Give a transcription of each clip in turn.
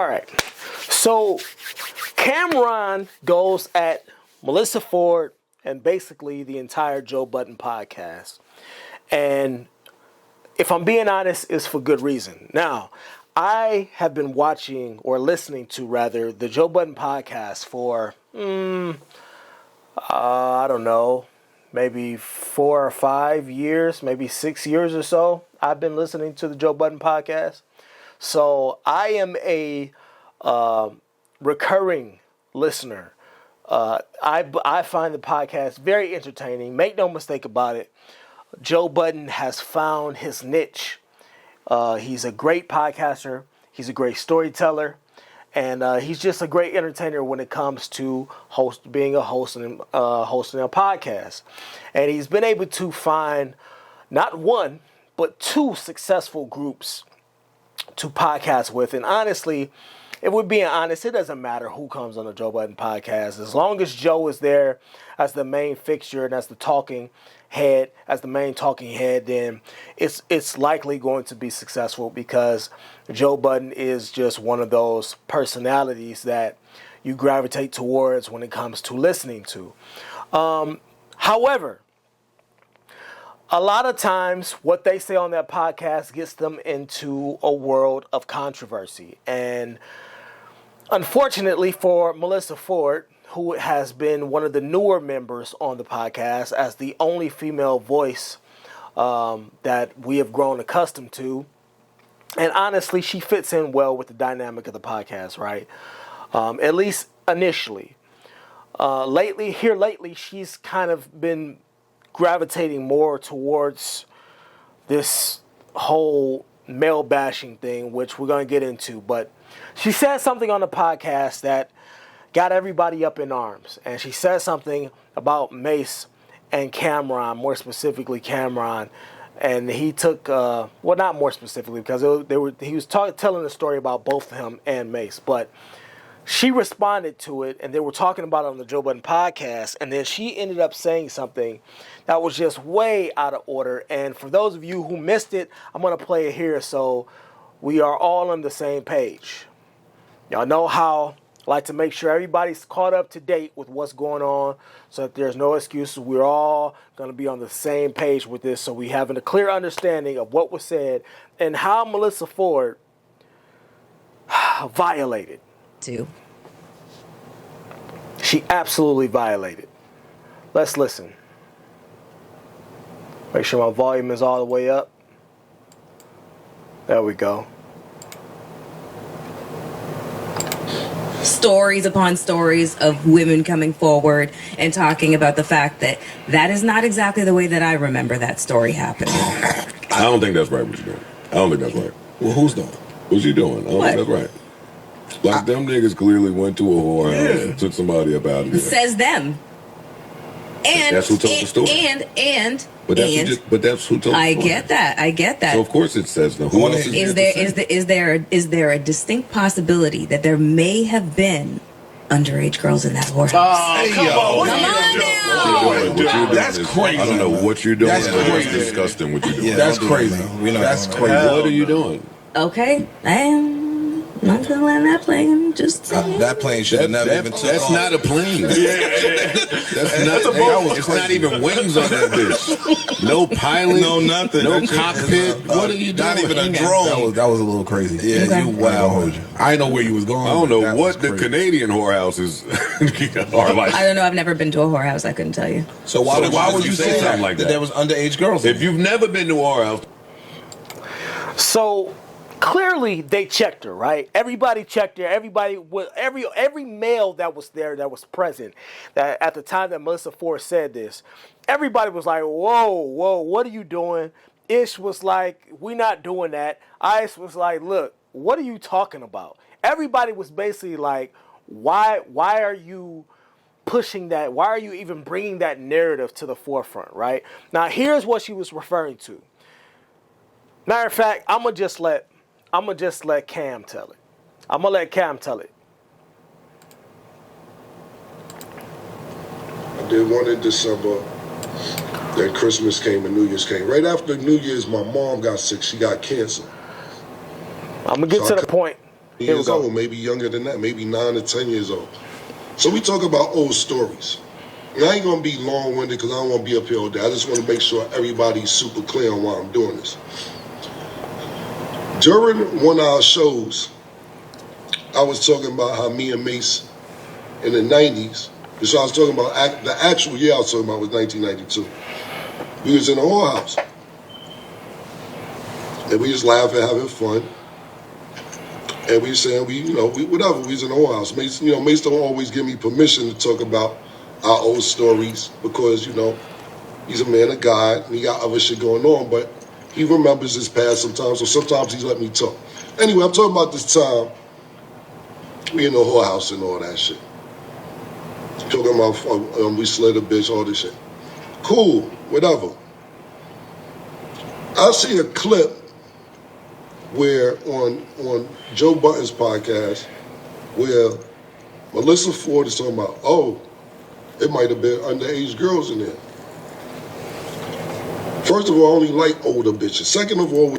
All right. So Cameron goes at Melissa Ford and basically the entire Joe Budden podcast. And if I'm being honest, it's for good reason. Now, I have been watching or listening to rather the Joe Budden podcast for, I don't know, maybe 4 or 5 years, maybe 6 years or so. I've been listening to the Joe Budden podcast. So I am a recurring listener. I find the podcast very entertaining. Make no mistake about it. Joe Budden has found his niche. He's a great podcaster. He's a great storyteller. And he's just a great entertainer when it comes to being a host and hosting a podcast. And he's been able to find not one, but 2 successful groups to podcast with. And honestly, if we're being honest, it doesn't matter who comes on the Joe Budden podcast. As long as Joe is there as the main fixture and as the main talking head, then it's likely going to be successful because Joe Budden is just one of those personalities that you gravitate towards when it comes to listening to. However, a lot of times what they say on that podcast gets them into a world of controversy. And unfortunately for Melissa Ford, who has been one of the newer members on the podcast as the only female voice that we have grown accustomed to, and honestly, she fits in well with the dynamic of the podcast, right? At least initially. Lately, she's kind of been gravitating more towards this whole male bashing thing, which we're going to get into. But she said something on the podcast that got everybody up in arms. And she said something about Mace and Cameron, more specifically Cameron. And he took, well, not more specifically, because he was telling a story about both him and Mace. But she responded to it, and they were talking about it on the Joe Budden podcast. And then she ended up saying something that was just way out of order. And for those of you who missed it, I'm going to play it here so we are all on the same page. Y'all know how I like to make sure everybody's caught up to date with what's going on so that there's no excuses. We're all going to be on the same page with this so we have a clear understanding of what was said and how Melissa Ford violated. She absolutely violated. Let's listen. Make sure my volume is all the way up. There we go. Stories upon stories of women coming forward and talking about the fact that that is not exactly the way that I remember that story happening. I don't think that's right what you're doing. I don't think that's right. Well, who's doing? What's you doing? I don't think that's right. Like, them niggas clearly went to a whorehouse and took somebody up out of there. Says them. And that's who told the story. But that's who told the story. I get that. So of course it says them. Who else is there a distinct possibility that there may have been underage girls in that whorehouse? Oh, come on now. That's crazy. I don't know what you're doing. That's crazy. That's disgusting what you're doing. Yeah, that's crazy. That's crazy. What are you doing? Okay, I'm gonna let that plane just that plane should have never even took That's off. Not a plane. It's not even wings on that bitch. No pilot. No nothing. No cockpit. What are you doing? Not even a drone. That was a little crazy. Yeah, okay. you wow. I didn't know where you was going. I don't know what the Canadian whorehouses are like. I don't know. I've never been to a whorehouse. I couldn't tell you. So why would you say something like that? There was underage girls? If you've never been to a whorehouse. So clearly they checked her, right? Everybody checked her. Every male that was there, that was present, that at the time that Melissa Ford said this, everybody was like, whoa, what are you doing? Ish was like, we're not doing that. Ice was like, look, what are you talking about? Everybody was basically like, why are you pushing that? Why are you even bringing that narrative to the forefront, right? Now, here's what she was referring to. Matter of fact, I'm gonna just let Cam tell it. I'm gonna let Cam tell it. I did one in December. Then Christmas came and New Year's came. Right after New Year's, my mom got sick. She got cancer. I'm gonna get to the point. years old, maybe younger than that, maybe 9 or 10 years old. So we talk about old stories. And I ain't gonna be long-winded because I don't want to be up here all day. I just want to make sure everybody's super clear on why I'm doing this. During one of our shows, I was talking about how me and Mace in the 90s, so I was talking about the actual year I was talking about was 1992. We was in a whorehouse. And we just laughing, having fun. And we saying, whatever, we was in a whorehouse. Mace, Mace don't always give me permission to talk about our old stories because, he's a man of God and he got other shit going on, but he remembers his past sometimes, so sometimes he's let me talk. Anyway, I'm talking about this time we in the whorehouse and all that shit. Talking about we slid a bitch, all this shit. Cool, whatever. I see a clip where on Joe Budden's podcast where Melissa Ford is talking about, it might have been underage girls in there. First of all, I only like older bitches. Second of all...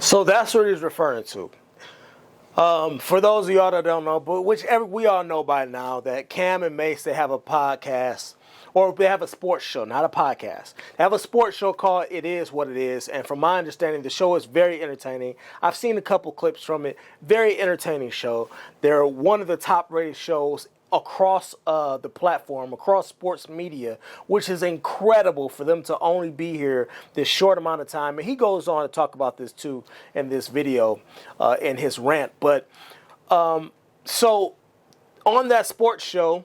So that's what he's referring to. For those of y'all that don't know, but we all know by now that Cam and Mace, they have a podcast, or they have a sports show, not a podcast. They have a sports show called It Is What It Is, and from my understanding, the show is very entertaining. I've seen a couple clips from it. Very entertaining show. They're one of the top-rated shows across the platform, across sports media, which is incredible for them to only be here this short amount of time. And he goes on to talk about this too in this video, in his rant. But so on that sports show,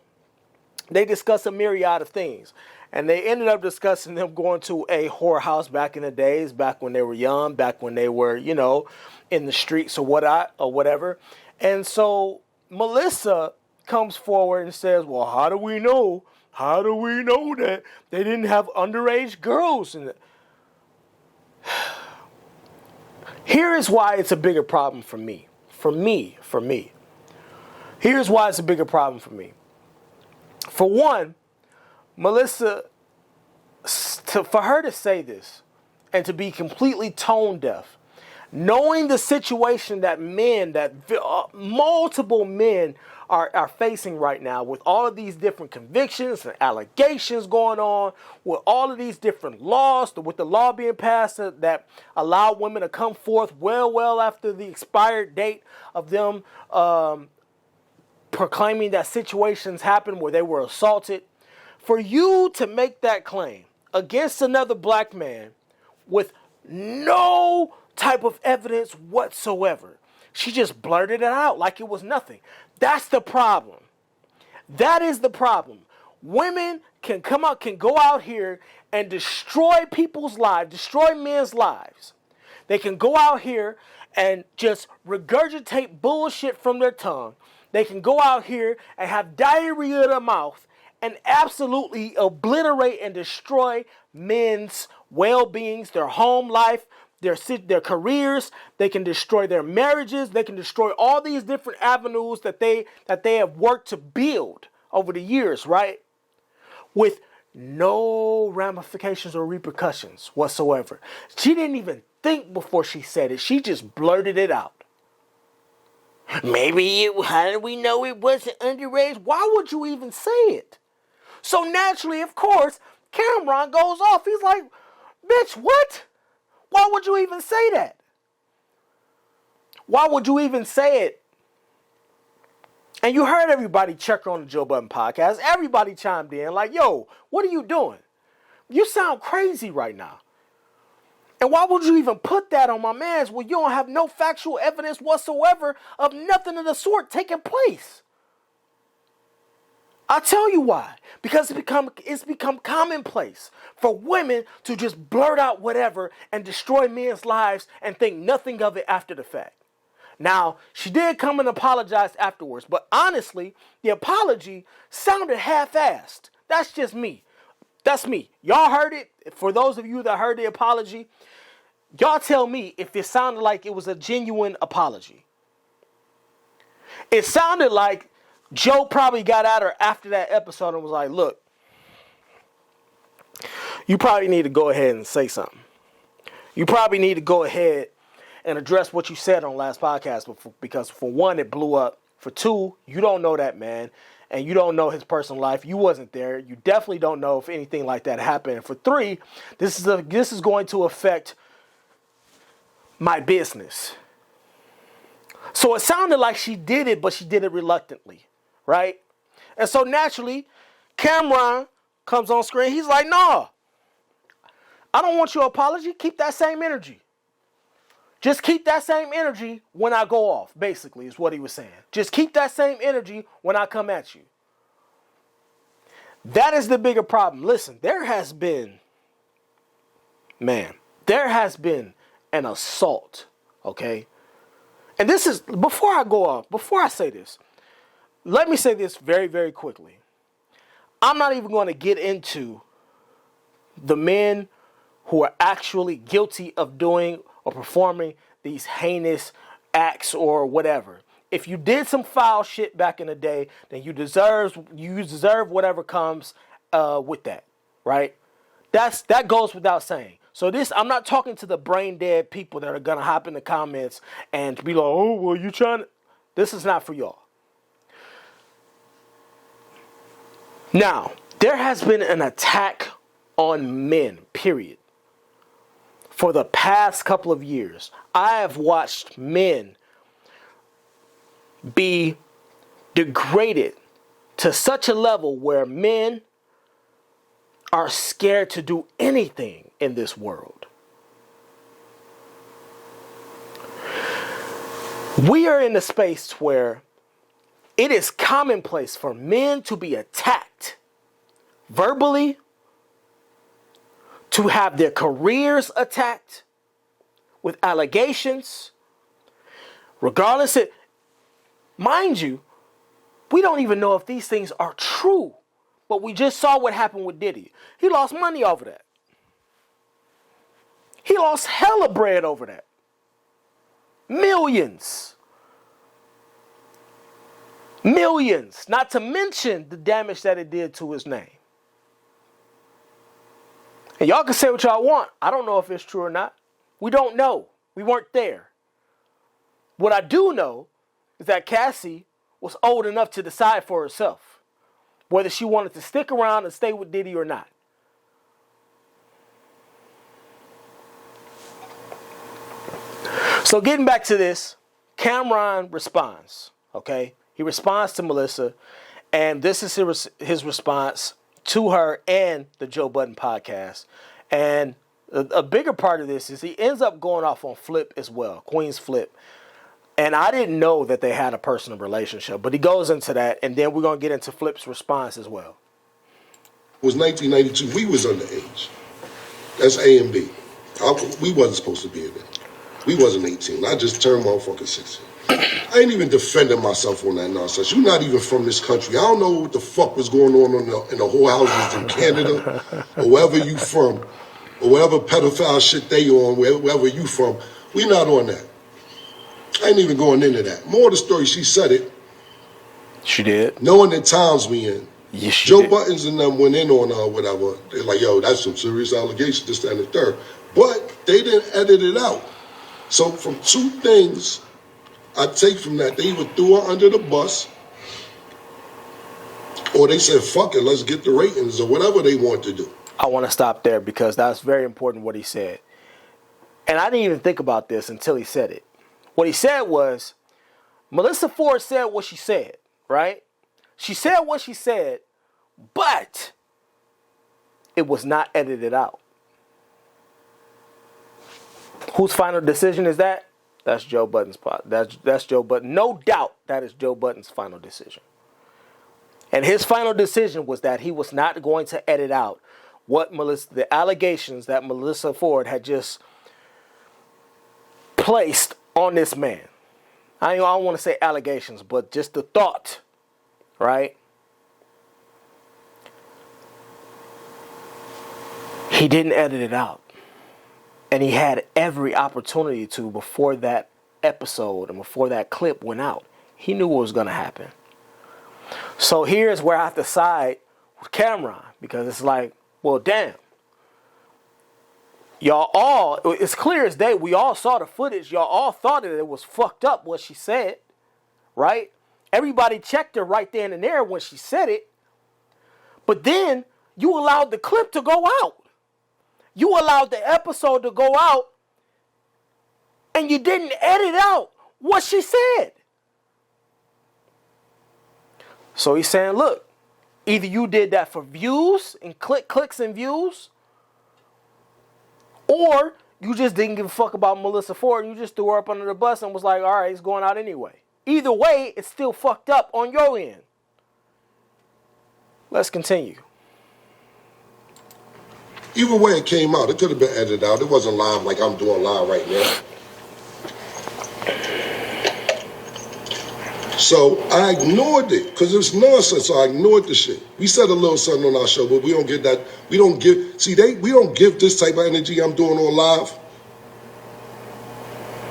they discuss a myriad of things. And they ended up discussing them going to a whorehouse back in the days, back when they were young, back when they were, in the streets or whatever. And so Melissa comes forward and says, well, how do we know that they didn't have underage girls in it? Here is why it's a bigger problem for me. Here's why it's a bigger problem for me. For one, Melissa, for her to say this and to be completely tone deaf, knowing the situation that multiple men are facing right now with all of these different convictions and allegations going on, with all of these different laws, with the law being passed that allow women to come forth well after the expired date of them proclaiming that situations happened where they were assaulted. For you to make that claim against another black man with no type of evidence whatsoever, she just blurted it out like it was nothing. That's the problem. That is the problem. Women can go out here and destroy people's lives, destroy men's lives. They can go out here and just regurgitate bullshit from their tongue. They can go out here and have diarrhea in their mouth and absolutely obliterate and destroy men's well-beings, their home life, their careers. They can destroy their marriages. They can destroy all these different avenues that they have worked to build over the years, right? With no ramifications or repercussions whatsoever. She didn't even think before she said it. She just blurted it out. How do we know it wasn't underage? Why would you even say it? So naturally, of course, Cameron goes off. He's like, bitch, what? Why would you even say that? Why would you even say it? And you heard everybody check on the Joe Budden podcast. Everybody chimed in like, yo, what are you doing? You sound crazy right now. And why would you even put that on my mans when you don't have no factual evidence whatsoever of nothing of the sort taking place? I'll tell you why. Because it's become commonplace for women to just blurt out whatever and destroy men's lives and think nothing of it after the fact. Now, she did come and apologize afterwards, but honestly, the apology sounded half-assed. That's just me. That's me. Y'all heard it. For those of you that heard the apology, y'all tell me if it sounded like it was a genuine apology. It sounded like Joe probably got at her after that episode and was like, look, you probably need to go ahead and say something. You probably need to go ahead and address what you said on the last podcast, because for one, it blew up. For two, you don't know that man, and you don't know his personal life. You wasn't there. You definitely don't know if anything like that happened. And for three, this is going to affect my business. So it sounded like she did it, but she did it reluctantly, right? And so naturally, Cameron comes on screen. He's like, "No, I don't want your apology. Keep that same energy. Just keep that same energy when I go off," basically, is what he was saying. Just keep that same energy when I come at you. That is the bigger problem. Listen, there has been an assault, okay? And this is, before I say this, let me say this very, very quickly. I'm not even going to get into the men who are actually guilty of doing or performing these heinous acts or whatever. If you did some foul shit back in the day, then you deserve whatever comes with that, right? That goes without saying. So I'm not talking to the brain dead people that are gonna hop in the comments and be like, "Oh, well, you trying to..." This is not for y'all. Now, there has been an attack on men, period. For the past couple of years, I have watched men be degraded to such a level where men are scared to do anything in this world. We are in a space where it is commonplace for men to be attacked verbally, to have their careers attacked with allegations, regardless of, mind you, we don't even know if these things are true, but we just saw what happened with Diddy. He lost money over that. He lost hella bread over that. Millions. Millions. Not to mention the damage that it did to his name. And y'all can say what y'all want. I don't know if it's true or not. We don't know. We weren't there. What I do know is that Cassie was old enough to decide for herself whether she wanted to stick around and stay with Diddy or not. So getting back to this, Cameron responds, okay? He responds to Melissa, and this is his response to her and the Joe Budden podcast. And a bigger part of this is he ends up going off on Flip as well, QueenzFlip. And I didn't know that they had a personal relationship, but he goes into that, and then we're going to get into Flip's response as well. It was 1992. We was underage. That's A and B. We wasn't supposed to be in there. We wasn't 18. I just turned motherfucking 16. I ain't even defending myself on that nonsense. You're not even from this country. I don't know what the fuck was going on in the whorehouses in Canada or wherever you from, or whatever pedophile shit they on, wherever you from. We not on that. I ain't even going into that. More of the story, she said it. She did. Knowing the times we in. Yes, she Joe did. Buttons and them went in on whatever. They're like, yo, that's some serious allegations, this, that, and the third. But they didn't edit it out. So from two things I take from that, they either threw her under the bus, or they said, fuck it, let's get the ratings, or whatever they want to do. I want to stop there because that's very important what he said. And I didn't even think about this until he said it. What he said was, Melissa Ford said what she said, right? She said what she said, but it was not edited out. Whose final decision is that? That's Joe Budden's part. That's Joe Budden. No doubt that is Joe Budden's final decision. And his final decision was that he was not going to edit out the allegations that Melissa Ford had just placed on this man. I don't want to say allegations, but just the thought, right? He didn't edit it out. And he had every opportunity to before that episode and before that clip went out. He knew what was going to happen. So here's where I have to side with Cameron, because it's like, well, damn. y'all all, it's clear as day, we all saw the footage. Y'all all thought that it was fucked up what she said, right? Everybody checked her right then and there when she said it. But then you allowed the clip to go out. You allowed the episode to go out, and you didn't edit out what she said. So he's saying, look, either you did that for views and clicks and views, or you just didn't give a fuck about Melissa Ford and you just threw her up under the bus and was like, all right, it's going out anyway. Either way, it's still fucked up on your end. Let's continue. Either way it came out, it could have been edited out. It wasn't live like I'm doing live right now. So I ignored it because it was nonsense. So I ignored the shit. We said a little something on our show, but we don't get that. We don't give. We don't give this type of energy I'm doing on live.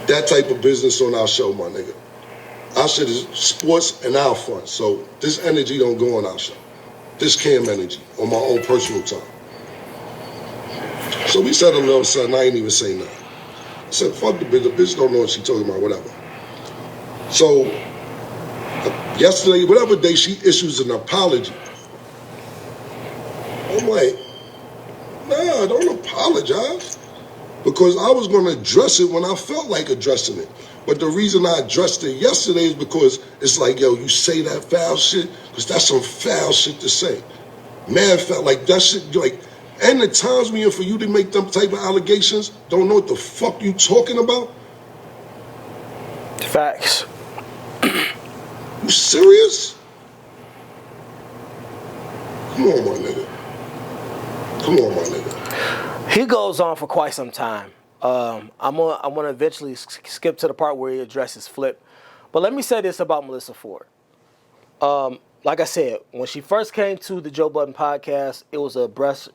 That type of business on our show, my nigga. Our shit is sports and our fun. So this energy don't go on our show. This cam energy on my own personal time. So we said a little something. I ain't even say nothing. I said, fuck the bitch. The bitch don't know what she talking about, whatever. So yesterday, whatever day, she issues an apology. I'm like, nah, don't apologize. Because I was going to address it when I felt like addressing it. But the reason I addressed it yesterday is because it's like, yo, you say that foul shit? Because that's some foul shit to say. Man felt like that shit, like, and the times when for you to make them type of allegations, don't know what the fuck you talking about? Facts. You serious? Come on, my nigga. Come on, my nigga. He goes on for quite some time. I'm gonna eventually skip to the part where he addresses Flip. But let me say this about Melissa Ford. Like I said, when she first came to the Joe Budden podcast, it was a breath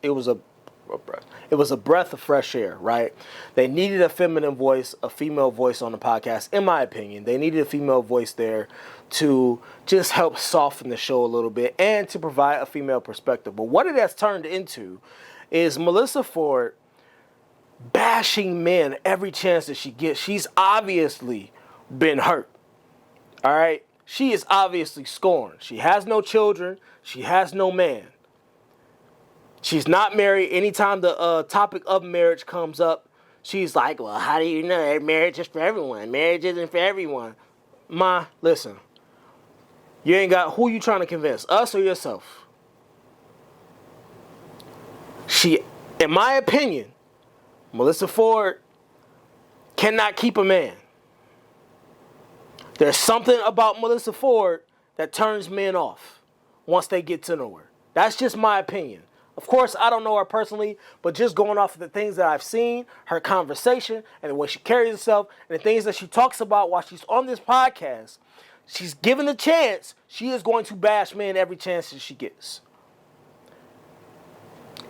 of fresh air, right? They needed a feminine voice, a female voice on the podcast, in my opinion. They needed a female voice there to just help soften the show a little bit and to provide a female perspective. But what it has turned into is Melissa Ford bashing men every chance that she gets. She's obviously been hurt, all right? She is obviously scorned. She has no children. She has no man. She's not married. Anytime the topic of marriage comes up, she's like, well, how do you know marriage is for everyone? Marriage isn't for everyone. Ma, listen. You ain't got, who you trying to convince, us or yourself? In my opinion, Melissa Ford cannot keep a man. There's something about Melissa Ford that turns men off once they get to know her. That's just my opinion. Of course, I don't know her personally, but just going off of the things that I've seen, her conversation, and the way she carries herself, and the things that she talks about while she's on this podcast, she's given the chance, she is going to bash men every chance that she gets.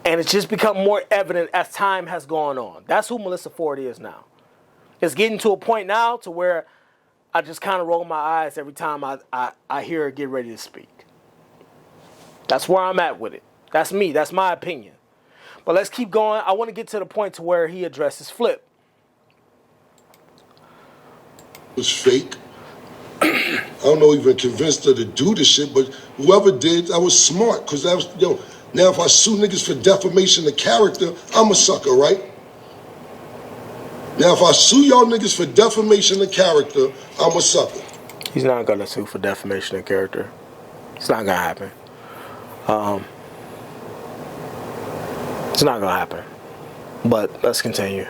And it's just become more evident as time has gone on. That's who Melissa Ford is now. It's getting to a point now to where I just kind of roll my eyes every time I hear her get ready to speak. That's where I'm at with it. That's me. That's my opinion. But let's keep going. I want to get to the point to where he addresses Flip. It was fake. I don't know, even convinced her to do the shit, but whoever did, that was smart. Because that was, yo, now if I sue niggas for defamation of character, I'm a sucker, right? Now if I sue y'all niggas for defamation of character, I'm a sucker. He's not going to sue for defamation of character. It's not going to happen. It's not going to happen. But let's continue.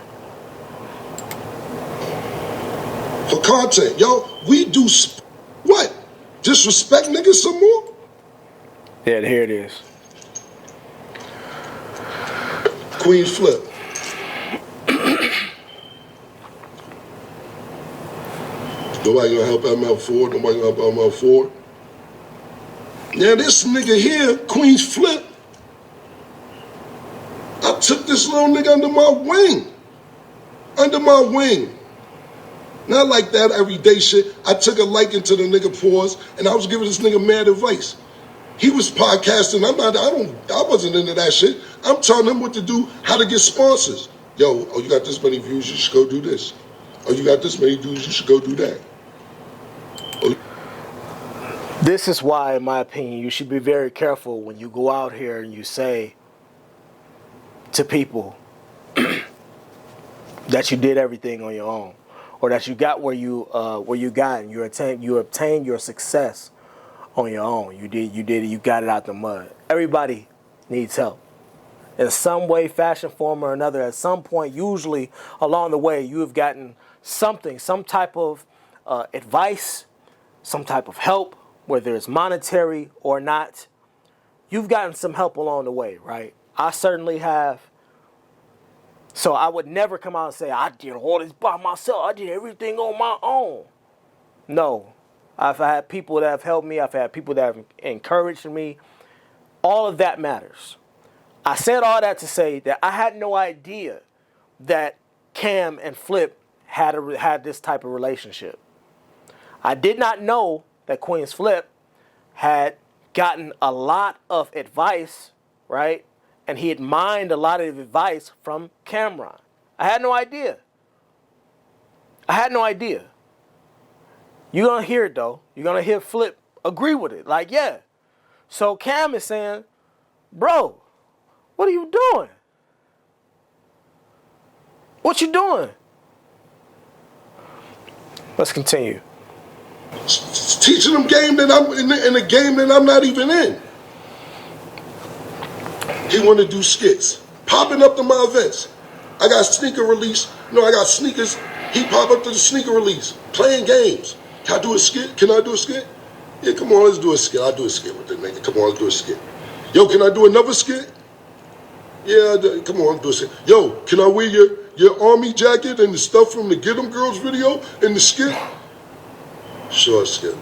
For content, yo, we do what? Disrespect niggas some more? Yeah, here it is. QueenzFlip. Nobody gonna help ML Ford. Nobody gonna help ML Ford. Now this nigga here, QueenzFlip, I took this little nigga under my wing. Under my wing. Not like that everyday shit. I took a liking to the nigga pause, and I was giving this nigga mad advice. He was podcasting. I wasn't into that shit. I'm telling him what to do, how to get sponsors. Yo, oh, you got this many views, you should go do this. Oh, you got this many views, you should go do that. This is why, in my opinion, you should be very careful when you go out here and you say to people that you did everything on your own, or that you got where you got, and you obtained your success on your own. You got it out the mud. Everybody needs help in some way, fashion, form, or another. At some point, usually along the way, you have gotten something, some type of advice, some type of help, whether it's monetary or not. You've gotten some help along the way, right? I certainly have. So I would never come out and say, I did all this by myself. I did everything on my own. No. I've had people that have helped me. I've had people that have encouraged me. All of that matters. I said all that to say that I had no idea that Cam and Flip had this type of relationship. I did not know that QueenzFlip had gotten a lot of advice, right? And he had mined a lot of advice from Cameron. I had no idea. You're going to hear it, though. You're going to hear Flip agree with it. Like, yeah. So Cam is saying, bro, what are you doing? What you doing? Let's continue. Teaching them game that I'm in a game that I'm not even in. He want to do skits, popping up to my events. I got sneaker release. I got sneakers. He pop up to the sneaker release, playing games. Can I do a skit? Yeah, come on, let's do a skit. I'll do a skit with the nigga. Come on, let's do a skit. Yo, can I do another skit? Yeah, come on, let's do a skit. Yo, can I wear your army jacket and the stuff from the Get 'Em Girls video in the skit? Sure, skit.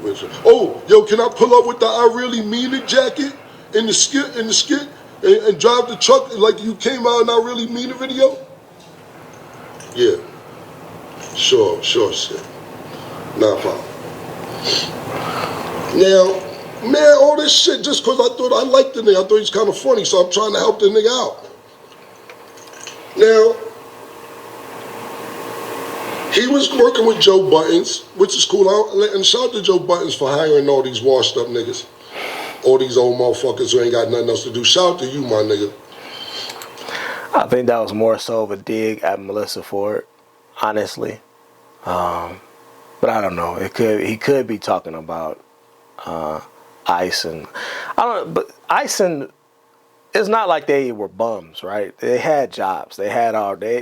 Oh, yo, can I pull up with the I Really Mean It jacket in the skit and drive the truck like you came out and I Really Mean It video? Yeah. Sure, skit. Not a problem. Now, man, all this shit just because I thought I liked the nigga. I thought he was kind of funny, so I'm trying to help the nigga out. Now, he was working with Joe Buttons, which is cool. And shout out to Joe Buttons for hiring all these washed up niggas. All these old motherfuckers who ain't got nothing else to do. Shout out to you, my nigga. I think that was more so of a dig at Melissa Ford, honestly. But I don't know. He could be talking about Ice and but Ice and it's not like they were bums, right? They had jobs. They had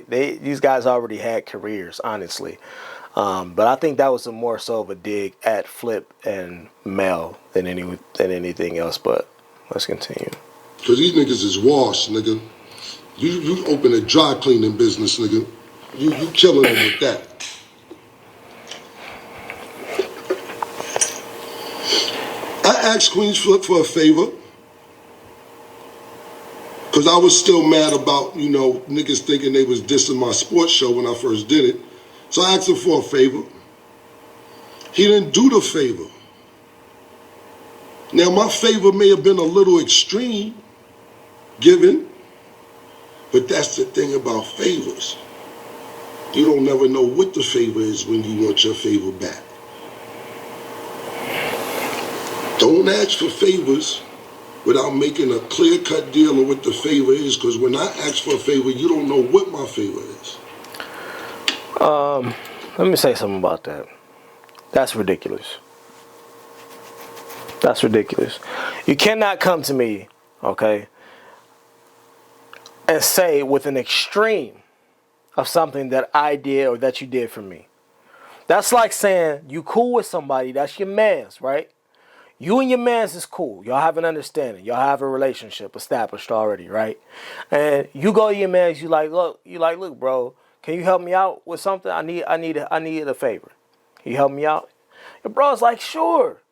these guys already had careers, honestly. But I think that was more so of a dig at Flip and Mel than anything else. But let's continue. Cause these niggas is washed, nigga. You open a dry cleaning business, nigga. You killing them with that. I asked QueenzFlip for a favor. Cause I was still mad about, niggas thinking they was dissing my sports show when I first did it. So I asked him for a favor. He didn't do the favor. Now my favor may have been a little extreme, given, but that's the thing about favors. You don't never know what the favor is when you want your favor back. Don't ask for favors without making a clear-cut deal of what the favor is, because when I ask for a favor, you don't know what my favor is. Let me say something about that. That's ridiculous. That's ridiculous. You cannot come to me, okay, and say with an extreme of something that I did or that you did for me. That's like saying you cool with somebody, that's your mans, right? You and your mans is cool. Y'all have an understanding. Y'all have a relationship established already, right? And you go to your mans, you like, look, bro, can you help me out with something? I need a favor. Can you help me out? Your bro's like, sure.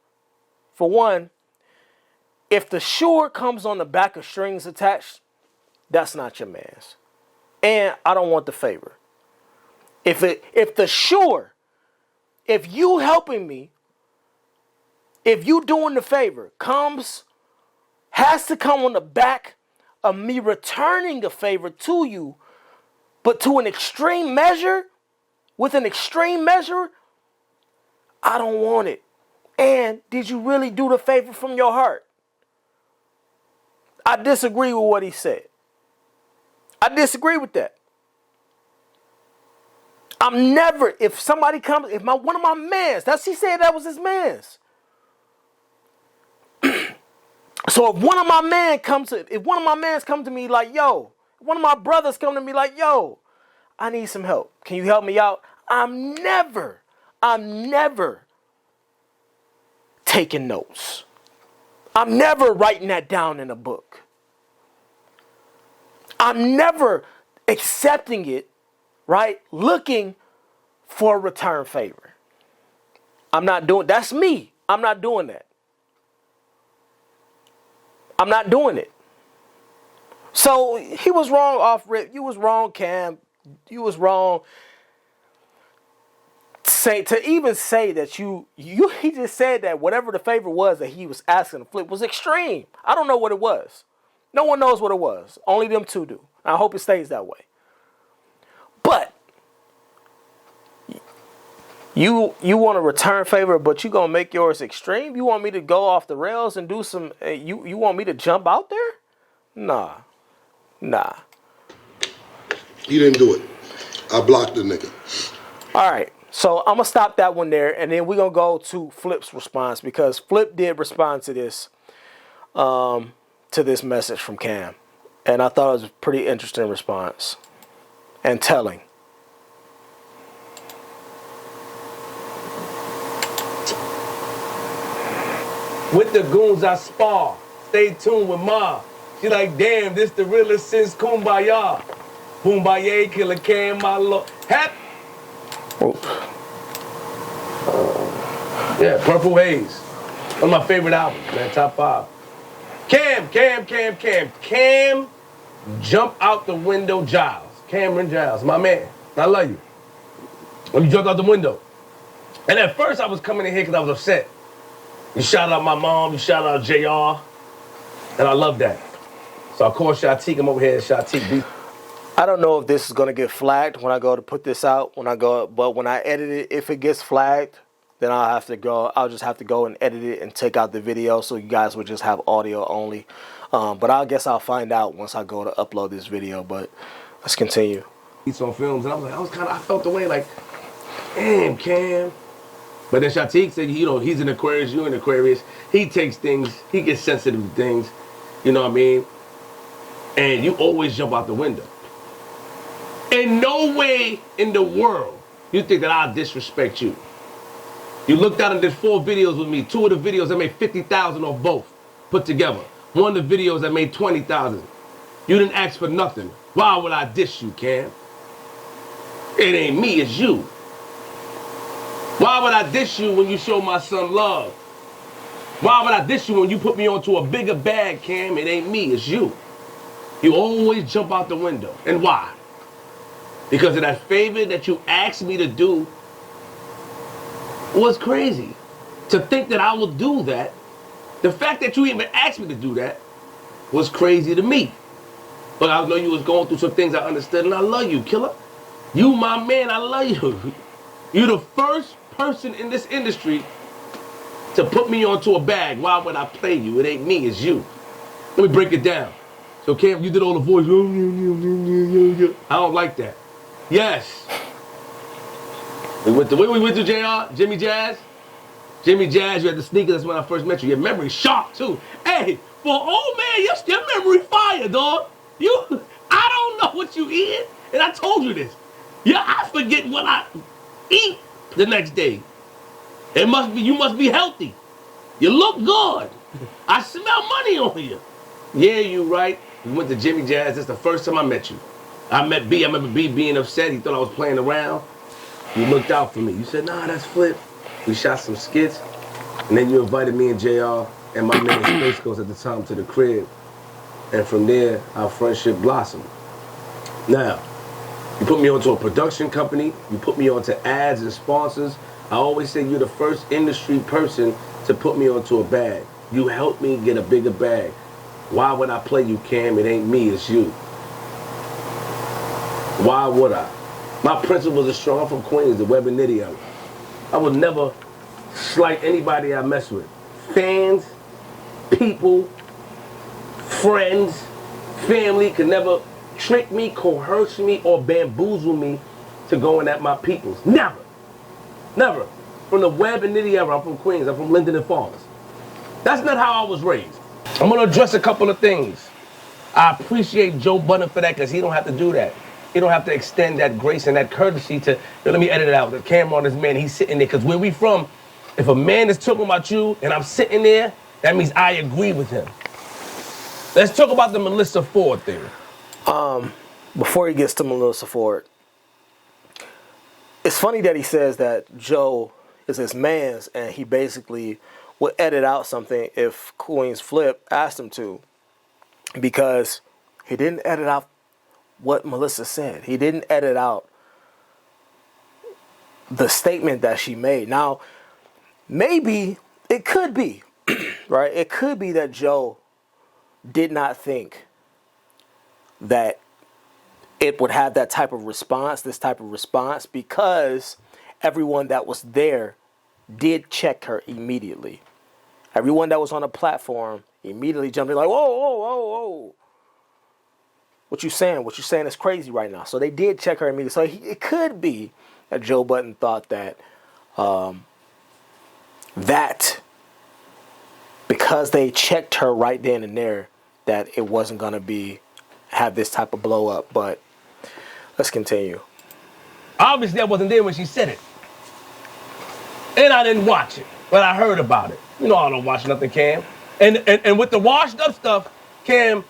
For one, if the sure comes on the back of strings attached, that's not your man's. And I don't want the favor. If you helping me, if you doing the favor has to come on the back of me returning a favor to you, But to an extreme measure, with an extreme measure, I don't want it. And did you really do the favor from your heart? I disagree with what he said. I disagree with that. I'm never, if somebody comes, if one of my mans, he said that was his mans. So if one of my mans come to me like, yo, one of my brothers come to me like, yo, I need some help. Can you help me out? I'm never taking notes. I'm never writing that down in a book. I'm never accepting it, right? Looking for a return favor. That's me. I'm not doing that. I'm not doing it. So he was wrong off rip. You was wrong, Cam. You was wrong. To even say that he just said that whatever the favor was that he was asking to flip was extreme. I don't know what it was. No one knows what it was. Only them two do. I hope it stays that way. But you want a return favor, but you gonna make yours extreme? You want me to go off the rails and do some? You want me to jump out there? Nah. He didn't do it. I blocked the nigga. All right. So I'm gonna stop that one there, and then we're gonna go to Flip's response, because Flip did respond to this message from Cam, and I thought it was a pretty interesting response and telling. With the goons I spar. Stay tuned with Ma. She like, damn, this the realest since Kumbaya. Kumbaya, Killer Cam, my lord. Yeah, Purple Haze. One of my favorite albums, man, top 5. Cam, jump out the window, Giles. Cameron Giles, my man. I love you. When you jumped out the window. And at first I was coming in here because I was upset. You shout out my mom, you shout out JR, and I love that. So I called Shatik, I'm over here at Shatik. I don't know if this is going to get flagged when I go to put this out, but when I edit it, if it gets flagged, then I'll just have to go and edit it and take out the video, so you guys would just have audio only. But I guess I'll find out once I go to upload this video, but let's continue. He's on films, and I felt the way like, damn, Cam. But then Shatik said, he's an Aquarius, you're an Aquarius. He takes things, he gets sensitive to things, you know what I mean? And you always jump out the window. In no way in the world you think that I'll disrespect you. You looked out and did 4 videos with me. 2 of the videos I made 50,000 off both put together. One of the videos I made 20,000. You didn't ask for nothing. Why would I diss you, Cam? It ain't me, it's you. Why would I diss you when you show my son love? Why would I diss you when you put me onto a bigger bag, Cam? It ain't me, it's you. You always jump out the window. And why? Because of that favor that you asked me to do was crazy. To think that I would do that, the fact that you even asked me to do that was crazy to me. But I know you was going through some things I understood, and I love you, Killer. You my man, I love you. You're the first person in this industry to put me onto a bag. Why would I play you? It ain't me, it's you. Let me break it down. So Cam, you did all the voice. I don't like that. Yes. We went to JR, Jimmy Jazz. Jimmy Jazz, you had the sneakers, that's when I first met you. Your memory sharp too. Hey, for old man, your memory fire, dog. I don't know what you eat, and I told you this. Yeah, I forget what I eat the next day. You must be healthy. You look good. I smell money on you. Yeah, you right. We went to Jimmy Jazz. That's the first time I met you. I met B. I remember B being upset. He thought I was playing around. You looked out for me. You said, nah, that's Flip. We shot some skits. And then you invited me and JR and my man Space Ghost at the time to the crib. And from there, our friendship blossomed. Now, you put me onto a production company. You put me onto ads and sponsors. I always say you're the first industry person to put me onto a bag. You helped me get a bigger bag. Why would I play you, Cam? It ain't me, it's you. Why would I? My principles are strong. I'm from Queens, the Web and Nitty area. I would never slight anybody I mess with. Fans, people, friends, family could never trick me, coerce me, or bamboozle me to going at my peoples. Never. Never. From the Web and Nitty era, I'm from Queens, I'm from Linden and Farmers. That's not how I was raised. I'm gonna address a couple of things. I appreciate Joe Budden for that because he don't have to do that. He don't have to extend that grace and that courtesy to, let me edit it out. The camera on this man, he's sitting there, because where we from, if a man is talking about you and I'm sitting there, that means I agree with him. Let's talk about the Melissa Ford thing. Before he gets to Melissa Ford, it's funny that he says that Joe is his man's and he basically would edit out something if QueenzFlip asked him to, because he didn't edit out what Melissa said. He didn't edit out the statement that she made. Now, maybe it could be, right? It could be that Joe did not think that it would have that type of response, this type of response, because everyone that was there did check her immediately. Everyone that was on the platform immediately jumped in like, whoa, whoa, whoa, whoa. What you saying? What you saying is crazy right now. So they did check her immediately. So it could be that Joe Budden thought that that because they checked her right then and there, that it wasn't going to have this type of blow up. But let's continue. Obviously, I wasn't there when she said it. And I didn't watch it, but I heard about it. You know I don't watch nothing, Cam. And with the washed up stuff, Cam,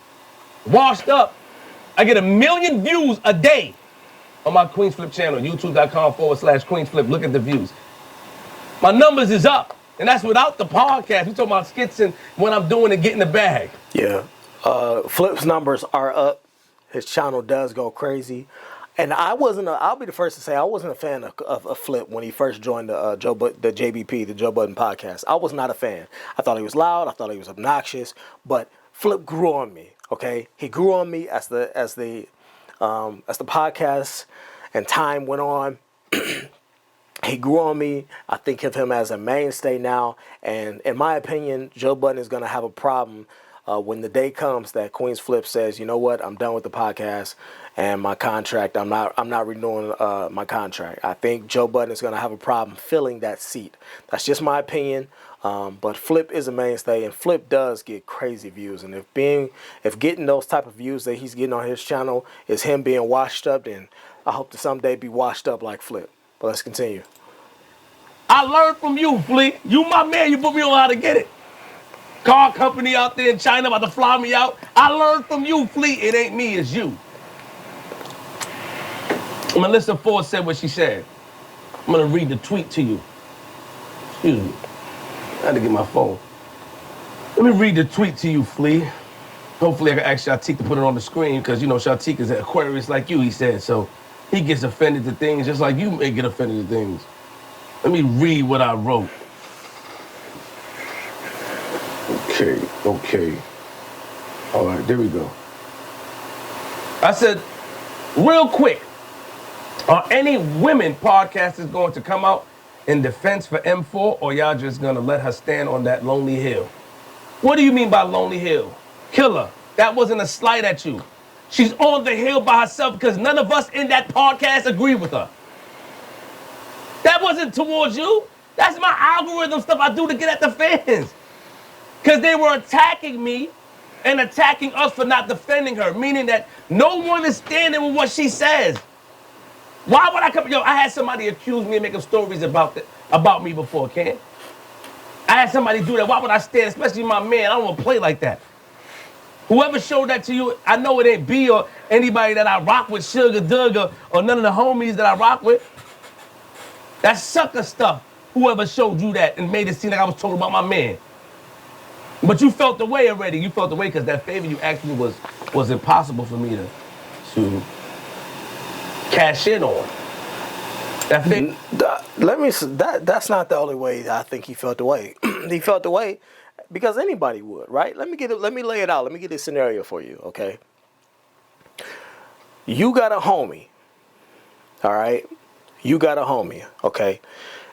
washed up, I get 1 million views a day on my QueenzFlip channel, youtube.com/QueenzFlip. Look at the views. My numbers is up, and that's without the podcast. We talking about skits and when I'm doing and getting the bag. Yeah. Flip's numbers are up. His channel does go crazy. And I'll be the first to say I wasn't a fan of Flip when he first joined the JBP, the Joe Budden podcast. I was not a fan. I thought he was loud. I thought he was obnoxious. But Flip grew on me. Okay, he grew on me as the podcast and time went on. He grew on me. I think of him as a mainstay now. And in my opinion, Joe Budden is going to have a problem when the day comes that QueenzFlip says, you know what, I'm done with the podcast and my contract. I'm not renewing my contract. I think Joe Budden is going to have a problem filling that seat. That's just my opinion. But Flip is a mainstay, and Flip does get crazy views. And if getting those type of views that he's getting on his channel is him being washed up, then I hope to someday be washed up like Flip. But let's continue. I learned from you, Flea. You my man. You put me on how to get it. Car company out there in China about to fly me out. I learned from you, Flea. It ain't me, it's you. Melissa Ford said what she said. I'm gonna read the tweet to you. Excuse me. I had to get my phone. Let me read the tweet to you, Flea. Hopefully I can ask Shatik to put it on the screen, because you know Shatik is an Aquarius like you, he said. So he gets offended to things just like you may get offended to things. Let me read what I wrote. Okay. All right, there we go. I said, real quick, are any women podcasters going to come out in defense for M4, or y'all just gonna let her stand on that lonely hill? What do you mean by lonely hill? Killer, that wasn't a slight at you. She's on the hill by herself because none of us in that podcast agree with her. That wasn't towards you. That's my algorithm stuff I do to get at the fans. Because they were attacking me and attacking us for not defending her, meaning that no one is standing with what she says. Why would I come? Yo, I had somebody accuse me of making stories about me before, Ken. I had somebody do that. Why would I stand, especially my man? I don't want to play like that. Whoever showed that to you, I know it ain't B or anybody that I rock with, Sugar Doug, or none of the homies that I rock with. That's sucker stuff. Whoever showed you that and made it seem like I was talking about my man. But you felt the way already. You felt the way because that favor you asked me was impossible for me to cash in on. That's not the only way I think he felt the way. He felt the way because anybody would, right? Let me lay it out. Let me get this scenario for you, okay? You got a homie, All right? You got a homie, okay?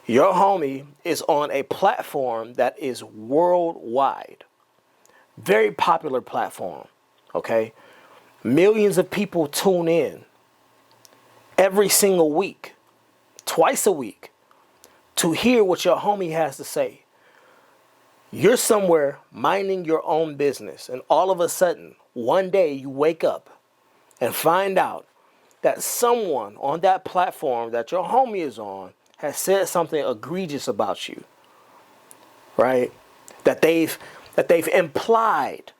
Your homie is on a platform that is worldwide. Very popular platform, okay? Millions of people tune in every single week, twice a week, to hear what your homie has to say. You're somewhere minding your own business, and all of a sudden, one day you wake up and find out that someone on that platform that your homie is on has said something egregious about you, right? That they've implied.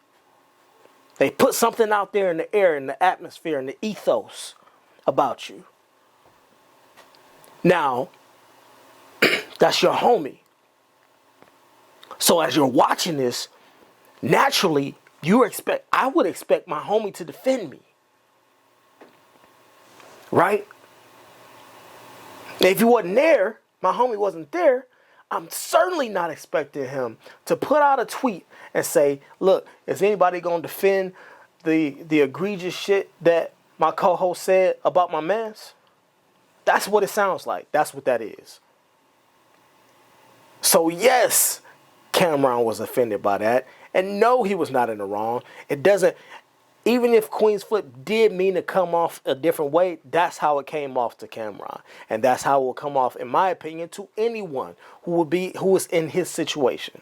They put something out there in the air, in the atmosphere, in the ethos about you. Now, that's your homie. So as you're watching this, naturally, I would expect my homie to defend me. Right? If he wasn't there, my homie wasn't there, I'm certainly not expecting him to put out a tweet and say, look, is anybody going to defend the egregious shit that my co-host said about my mans? That's what it sounds like. That's what that is. So yes, Cameron was offended by that. And no, he was not in the wrong. It doesn't, even if QueenzFlip did mean to come off a different way, that's how it came off to Cameron. And that's how it will come off, in my opinion, to anyone who was in his situation,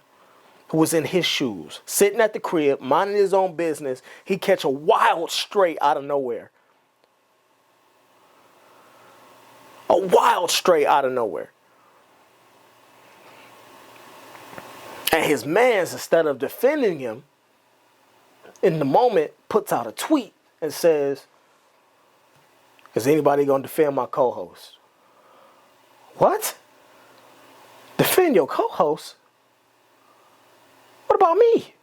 who was in his shoes, sitting at the crib, minding his own business. He catch a wild stray out of nowhere. A wild stray out of nowhere. And his mans, instead of defending him, in the moment, puts out a tweet and says, is anybody going to defend my co-host? What? Defend your co-host? What about me?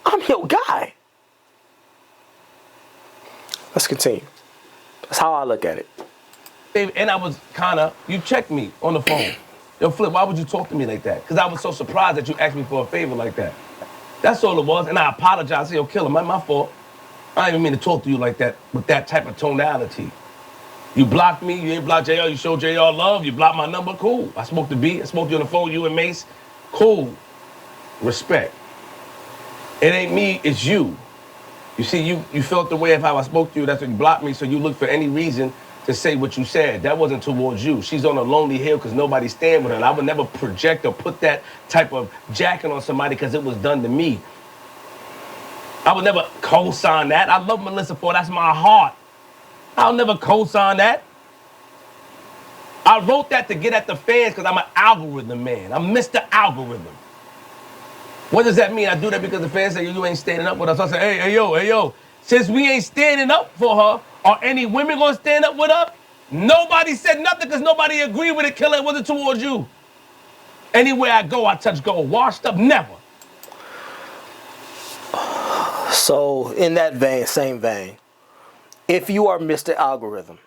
I'm your guy. Let's continue. That's how I look at it. And I was you checked me on the phone. Yo, Flip, why would you talk to me like that? Because I was so surprised that you asked me for a favor like that. That's all it was. And I apologized. I said, yo, Killer, my fault. I didn't even mean to talk to you like that with that type of tonality. You blocked me. You ain't blocked JR. You showed JR love. You blocked my number. Cool. I spoke to B. I spoke to you on the phone. You and Mace. Cool. Respect. It ain't me. It's you. You see, you felt the way of how I spoke to you. That's when you blocked me. So you looked for any reason to say what you said. That wasn't towards you. She's on a lonely hill because nobody's staying with her. And I would never project or put that type of jacket on somebody because it was done to me. I would never co-sign that. I love Melissa for that's my heart. I'll never co-sign that. I wrote that to get at the fans because I'm an algorithm man. I'm Mr. Algorithm. What does that mean? I do that because the fans say, you ain't standing up with us. I say, hey, yo. Since we ain't standing up for her, are any women gonna stand up with her? Nobody said nothing because nobody agreed with it, Killer. It wasn't towards you. Anywhere I go, I touch gold. Washed up, never. So in that vein, same vein, if you are Mr. Algorithm,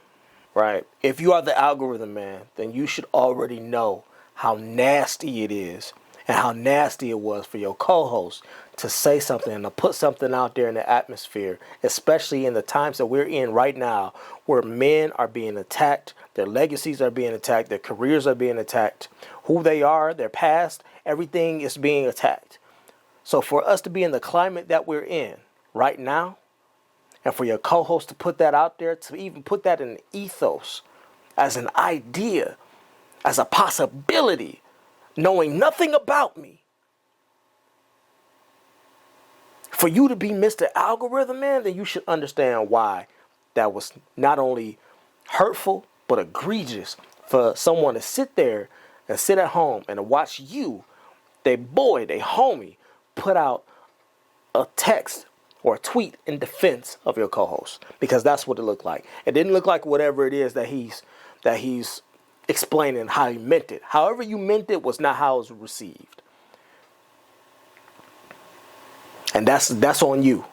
right? If you are the algorithm man, then you should already know how nasty it is and how nasty it was for your co-host to say something and to put something out there in the atmosphere, especially in the times that we're in right now, where men are being attacked, their legacies are being attacked, their careers are being attacked, who they are, their past, everything is being attacked. So for us to be in the climate that we're in right now, and for your co-host to put that out there, to even put that in the ethos, as an idea, as a possibility, knowing nothing about me, for you to be Mr. Algorithm, man, then you should understand why that was not only hurtful, but egregious for someone to sit there and sit at home and to watch you, they homie, put out a text or a tweet in defense of your co-host, because that's what it looked like. It didn't look like whatever it is that he's explaining how he meant it. However you meant it was not how it was received. And that's on you.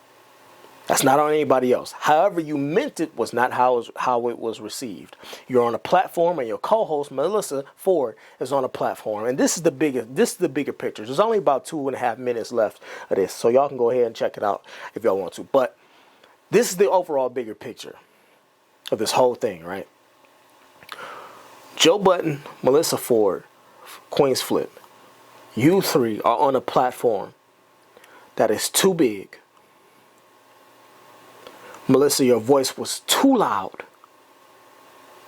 That's not on anybody else. However you meant it was not how it was received. You're on a platform, and your co-host Melissa Ford is on a platform, and this is the bigger picture. There's only about 2.5 minutes left of this, so y'all can go ahead and check it out if y'all want to. But this is the overall bigger picture. of this whole thing, right? Joe Budden, Melissa Ford, QueenzFlip, you three are on a platform that is too big. Melissa, your voice was too loud.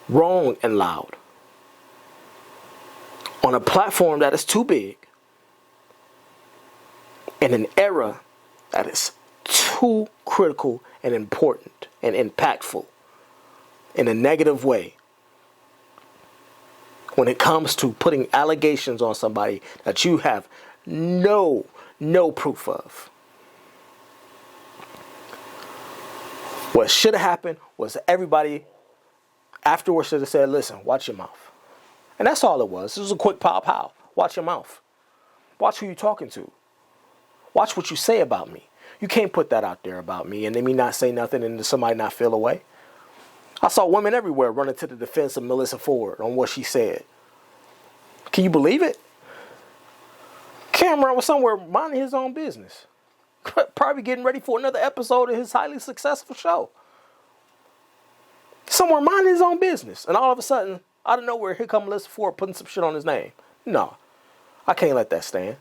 Wrong and loud. On a platform that is too big. In an era that is too critical and important and impactful in a negative way. When it comes to putting allegations on somebody that you have no proof of. What should have happened was everybody afterwards should have said, listen, watch your mouth. And that's all it was. It was a quick pow. Watch your mouth. Watch who you're talking to. Watch what you say about me. You can't put that out there about me and then me not say nothing and somebody not feel away. I saw women everywhere running to the defense of Melissa Ford on what she said. Can you believe it? Cameron was somewhere minding his own business. Probably getting ready for another episode of his highly successful show. Somewhere minding his own business. And all of a sudden, out of nowhere, here comes Melissa Ford putting some shit on his name. No, I can't let that stand.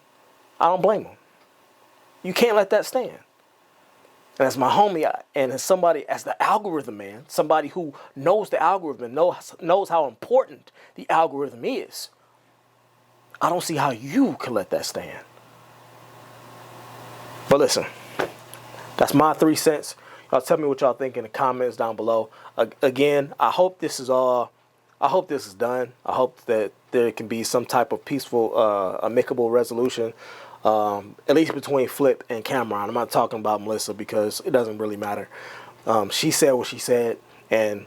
I don't blame him. You can't let that stand. And as my homie, and as somebody, as the algorithm man, somebody who knows the algorithm, knows how important the algorithm is, I don't see how you can let that stand. But listen, that's my 3 cents. Y'all tell me what y'all think in the comments down below. Again, I hope this is done. I hope that there can be some type of peaceful, amicable resolution. At least between Flip and Cameron. I'm not talking about Melissa because it doesn't really matter. She said what she said and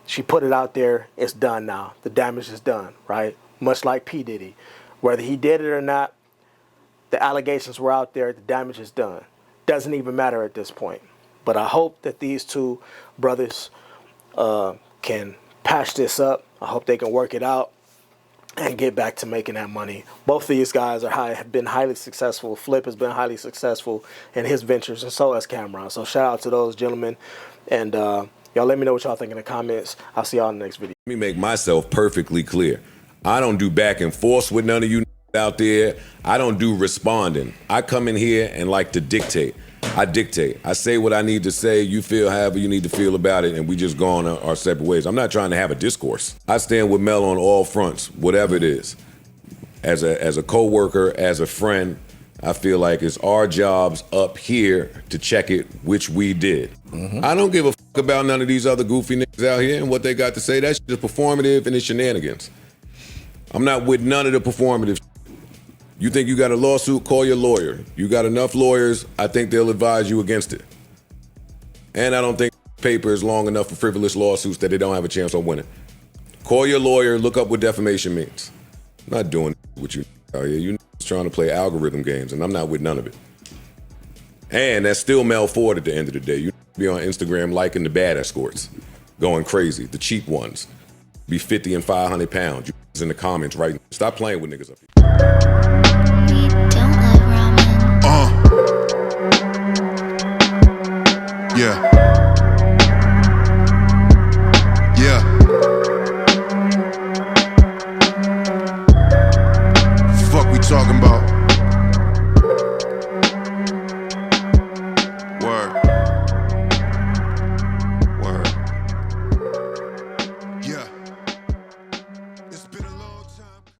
she put it out there. It's done now. The damage is done, right? Much like P. Diddy. Whether he did it or not, the allegations were out there. The damage is done. Doesn't even matter at this point. But I hope that these two brothers can patch this up. I hope they can work it out and get back to making that money. Both of these guys have been highly successful. Flip has been highly successful in his ventures, and so has Cameron. So shout out to those gentlemen. And y'all let me know what y'all think in the comments. I'll see y'all in the next video. Let me make myself perfectly clear. I don't do back and forth with none of you out there. I don't do responding. I come in here and like to dictate. I dictate. I say what I need to say. You feel however you need to feel about it, and we just go on our separate ways. I'm not trying to have a discourse. I stand with Mel on all fronts, whatever it is. As a co-worker, as a friend, I feel like it's our jobs up here to check it, which we did. I don't give a fuck about none of these other goofy niggas out here and what they got to say. That's just performative and it's shenanigans. I'm not with none of the performative shit. You think you got a lawsuit, call your lawyer. You got enough lawyers, I think they'll advise you against it. And I don't think paper is long enough for frivolous lawsuits that they don't have a chance on winning. Call your lawyer, look up what defamation means. I'm not doing what you out here. You trying to play algorithm games, and I'm not with none of it. And that's still Mel Ford at the end of the day. You be on Instagram liking the bad escorts, going crazy, the cheap ones. Be 50 and 500 pounds. You in the comments right now. Stop playing with niggas up here. Yeah. Yeah. Fuck we talking about?